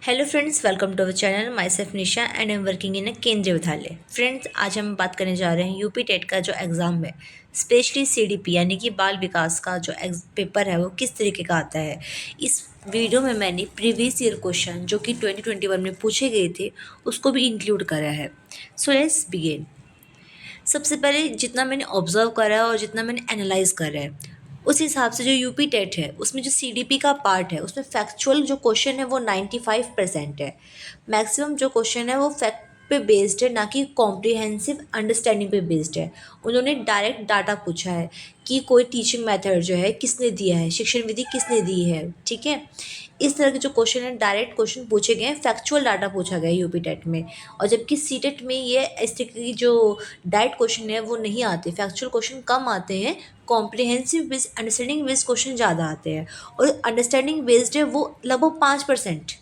Hello friends, welcome to our channel. Myself Nisha and I am working in a Kendriya Vidyalaya. Friends, आज हम बात करने जा रहे हैं यूपी टेट का जो एग्ज़ाम है, स्पेशली सीडीपी यानी कि बाल विकास का जो पेपर है वो किस तरीके का आता है। इस वीडियो में मैंने प्रीवियस ईयर क्वेश्चन जो कि 2021 में पूछे गए थे उसको भी इंक्लूड करा है। So let's begin. सबसे पहले जितना मैंने ऑब्जर्व करा है और जितना मैंने एनालाइज करा है उस हिसाब से जो यूपी टेट है उसमें जो सीडीपी का पार्ट है उसमें फैक्चुअल जो क्वेश्चन है वो 95% है। मैक्सिमम जो क्वेश्चन है वो फैक्ट पे बेस्ड है, ना कि कॉम्प्रिहेंसिव अंडरस्टैंडिंग पे बेस्ड है। उन्होंने डायरेक्ट डाटा पूछा है कि कोई टीचिंग मेथड जो है किसने दिया है, शिक्षण विधि किसने दी है। ठीक है, इस तरह के जो क्वेश्चन है डायरेक्ट क्वेश्चन पूछे गए हैं, फैक्चुअल डाटा पूछा गया है यूपी टेट में। और जबकि सी टेट में ये इस तरह की जो डायरेक्ट क्वेश्चन है वो नहीं आते, फैक्चुअल क्वेश्चन कम आते हैं, comprehensive based understanding based question ज़्यादा आते हैं। और अंडरस्टैंडिंग बेस्ड है वो लगभग 5%।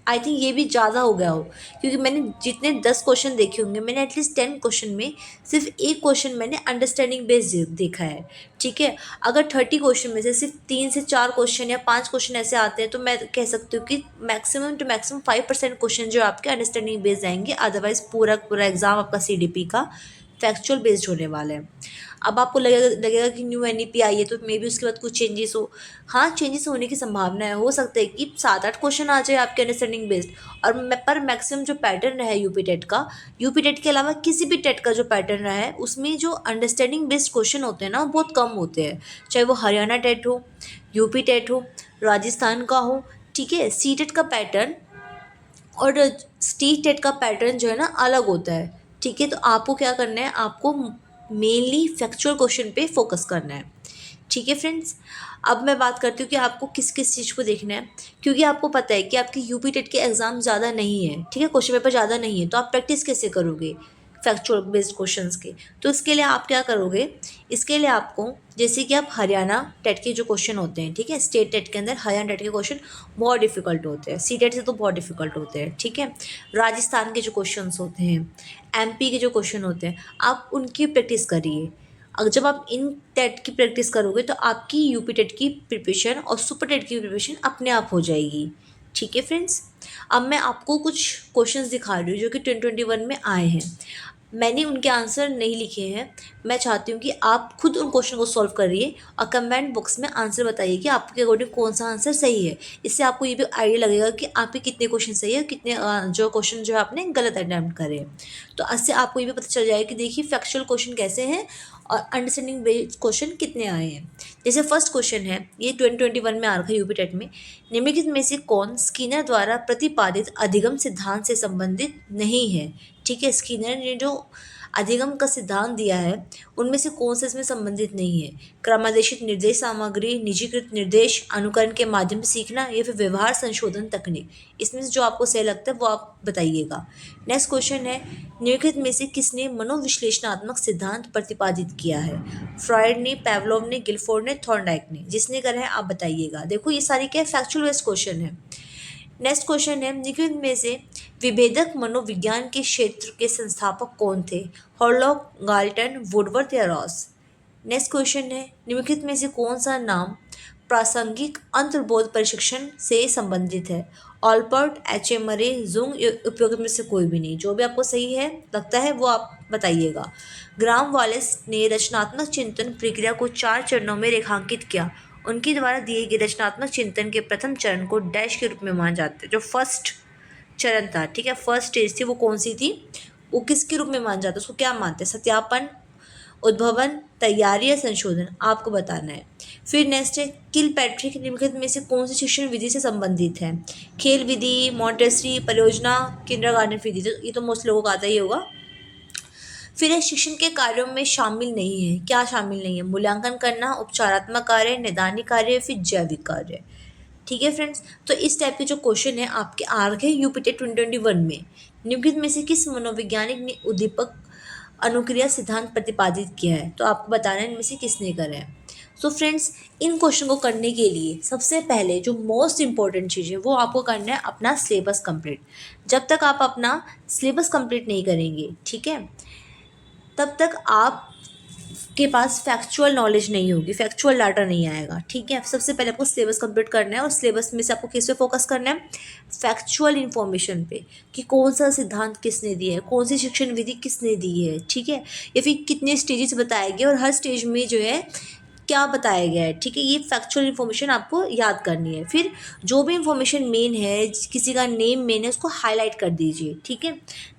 आई थिंक ये भी ज़्यादा हो गया हो, क्योंकि मैंने जितने 10 क्वेश्चन देखे होंगे मैंने एटलीस्ट 10 क्वेश्चन में सिर्फ एक क्वेश्चन मैंने अंडरस्टैंडिंग बेस्ड देखा है। ठीक है, अगर 30 क्वेश्चन में से सिर्फ 3 से 4 क्वेश्चन या 5 क्वेश्चन ऐसे आते हैं तो मैं कह सकती हूँ कि मैक्सिमम टू मैक्सिमम 5% क्वेश्चन जो आपके अंडरस्टैंडिंग बेस्ड आएंगे। अदरवाइज पूरा पूरा एग्जाम आपका सीडीपी का फैक्चुअल बेस्ड होने वाला है। अब आपको लगेगा कि न्यू एनईपी आई है तो मे बी उसके बाद कुछ चेंजेस हो। हाँ, चेंजेस होने की संभावना है, हो सकता है कि 7-8 क्वेश्चन आ जाए आपके अंडरस्टैंडिंग बेस्ड। और पर मैक्सिमम जो पैटर्न रहा है यूपी टेट का, यूपी टेट के अलावा किसी भी टेट का जो पैटर्न रहा है उसमें जो अंडरस्टैंडिंग बेस्ड क्वेश्चन होते हैं ना वो बहुत कम होते हैं। चाहे वो हरियाणा टेट हो, यूपी टेट हो, राजस्थान का हो। ठीक है, सी टेट का पैटर्न और स्टेट टेट का पैटर्न जो है ना अलग होता है। ठीक है, तो आपको क्या करना है, आपको मेनली फैक्चुअल क्वेश्चन पे फोकस करना है। ठीक है फ्रेंड्स, अब मैं बात करती हूँ कि आपको किस किस चीज़ को देखना है। क्योंकि आपको पता है कि आपके यूपी टेट के एग्ज़ाम ज़्यादा नहीं है, ठीक है, क्वेश्चन पेपर ज़्यादा नहीं है, तो आप प्रैक्टिस कैसे करोगे फैक्चुअल बेस्ड क्वेश्चंस के। तो इसके लिए आप क्या करोगे, इसके लिए आपको जैसे कि आप हरियाणा टेट के जो क्वेश्चन होते हैं, ठीक है, स्टेट टेट के अंदर हरियाणा टेट के क्वेश्चन बहुत डिफिकल्ट होते हैं, सी टेट से तो बहुत डिफिकल्ट होते हैं। ठीक है, राजस्थान के जो क्वेश्चन होते हैं, एमपी के जो क्वेश्चन होते हैं, आप उनकी प्रैक्टिस करिए। अगर जब आप इन टेट की प्रैक्टिस करोगे तो आपकी यूपी टेट की प्रिपरेशन और सुपर टेट की प्रिपरेशन अपने आप हो जाएगी। ठीक है फ्रेंड्स, अब मैं आपको कुछ क्वेश्चंस दिखा रही हूँ जो कि 2021 में आए हैं। मैंने उनके आंसर नहीं लिखे हैं, मैं चाहती हूँ कि आप खुद उन क्वेश्चन को सॉल्व करिए और कमेंट बॉक्स में आंसर बताइए कि आपके अकॉर्डिंग कौन सा आंसर सही है। इससे आपको ये भी आइडिया लगेगा कि आपके कितने क्वेश्चन सही है और कितने जो क्वेश्चन जो है आपने गलत अटैम्प्ट करे। तो इससे आपको ये भी पता चल जाएगा कि देखिए फैक्चुअल क्वेश्चन कैसे हैं और अंडरस्टैंडिंग बेस्ड क्वेश्चन कितने आए हैं। जैसे फर्स्ट क्वेश्चन है, ये 2021 में आ रखा है यूपी टेट में। निम्नलिखित में से कौन स्किनर द्वारा प्रतिपादित अधिगम सिद्धांत से संबंधित नहीं है। ठीक है, स्किनर ने जो अधिगम का सिद्धांत दिया है उनमें से कौन सा इसमें संबंधित नहीं है। क्रमादेशित निर्देश सामग्री, निजीकृत निर्देश, अनुकरण के माध्यम से सीखना या फिर व्यवहार संशोधन तकनीक। इसमें से जो आपको सही लगता है वो आप बताइएगा। नेक्स्ट क्वेश्चन है, निम्नलिखित में से किसने मनोविश्लेषणात्मक सिद्धांत प्रतिपादित किया है। फ्रॉयड ने, पेवलोव ने, गिलफोर्ड ने, थॉर्नडाइक ने। जिसने करा है आप बताइएगा। देखो ये सारी क्या फैक्चुअल बेस्ड क्वेश्चन है। नेक्स्ट क्वेश्चन है, निम्नलिखित में से विभेदक मनोविज्ञान के क्षेत्र के संस्थापक कौन थे। हॉलॉक, गाल्टन, वुडवर्थ या रॉस। नेक्स्ट क्वेश्चन है, निम्नलिखित में से कौन सा नाम प्रासंगिक अंतर्बोध प्रशिक्षण से संबंधित है। ऑलपर्ट, एच ए मरे, जुंग, उपयोगित में से कोई भी नहीं। जो भी आपको सही है लगता है वो आप बताइएगा। ग्राम वालेस ने रचनात्मक चिंतन प्रक्रिया को 4 चरणों में रेखांकित किया। उनके द्वारा दिए गए रचनात्मक चिंतन के प्रथम चरण को डैश के रूप में माना जाता है। जो फर्स्ट चरण था, ठीक है, फर्स्ट स्टेज थी, वो कौन सी थी, वो किसके रूप में माना जाता है, उसको क्या मानते हैं, सत्यापन, उद्भवन, तैयारी या संशोधन, आपको बताना है। फिर नेक्स्ट है, किल पैट्रिक निम्नलिखित में से कौन सी शिक्षण विधि से संबंधित है। खेल विधि, मॉन्टेसरी, परियोजना, किंडरगार्टन विधि। तो ये तो मोस्ट लोगों को आता ही होगा। फिर ये शिक्षण के कार्यों में शामिल नहीं है, क्या शामिल नहीं है, मूल्यांकन करना, उपचारात्मक कार्य, निदानी कार्य, फिर जैविक कार्य। ठीक है फ्रेंड्स, तो इस टाइप के जो क्वेश्चन है आपके आ रखे हैं यूपी टेट 2021 में। निम्नलिखित में से किस मनोवैज्ञानिक ने उद्दीपक अनुक्रिया सिद्धांत प्रतिपादित किया है। तो आपको बताना है इनमें से किसने करा है। सो फ्रेंड्स, इन क्वेश्चन को करने के लिए सबसे पहले जो मोस्ट इंपॉर्टेंट चीज़ है वो आपको करना है अपना सिलेबस कंप्लीट। जब तक आप अपना सिलेबस कंप्लीट नहीं करेंगे, ठीक है, तब तक आप के पास फैक्चुअल नॉलेज नहीं होगी, फैक्चुअल डाटा नहीं आएगा। ठीक है, सबसे पहले आपको सिलेबस कंप्लीट करना है और सिलेबस में से आपको किस पे फोकस करना है, फैक्चुअल इन्फॉर्मेशन पे, कि कौन सा सिद्धांत किसने दिया है, कौन सी शिक्षण विधि किसने दी है। ठीक है, या फिर कितने स्टेजेस बताए गए और हर स्टेज में जो है क्या बताया गया है। ठीक है, ये फैक्चुअल इन्फॉर्मेशन आपको याद करनी है। फिर जो भी इन्फॉर्मेशन मेन है, किसी का नेम मेन है, उसको हाईलाइट कर दीजिए। ठीक है,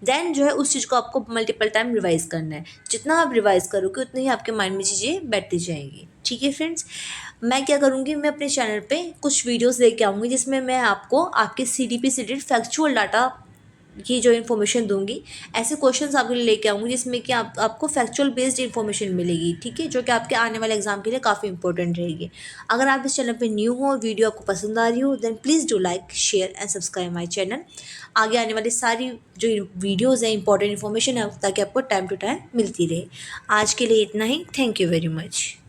देन जो है उस चीज़ को आपको मल्टीपल टाइम रिवाइज करना है। जितना आप रिवाइज करोगे उतनी ही आपके माइंड में चीज़ें बैठती जाएंगी। ठीक है फ्रेंड्स, मैं क्या करूँगी, मैं अपने चैनल पे कुछ वीडियोस लेके आऊँगी जिसमें मैं आपको आपके CDP से रिलेटेड फैक्चुअल डाटा की जो इन्फॉर्मेशन दूंगी, ऐसे क्वेश्चंस आपके लिए लेके आऊँगी जिसमें कि आपको फैक्चुअल बेस्ड इन्फॉर्मेशन मिलेगी। ठीक है, जो कि आपके आने वाले एग्जाम के लिए काफ़ी इंपॉर्टेंट रहेगी। अगर आप इस चैनल पे न्यू हो और वीडियो आपको पसंद आ रही हो, then please do like share and subscribe my channel. आगे आने वाली सारी जो वीडियोज़ हैं, इंपॉर्टेंट इन्फॉर्मेशन है, ताकि आपको टाइम टू टाइम मिलती रहे। आज के लिए इतना ही। Thank you very much.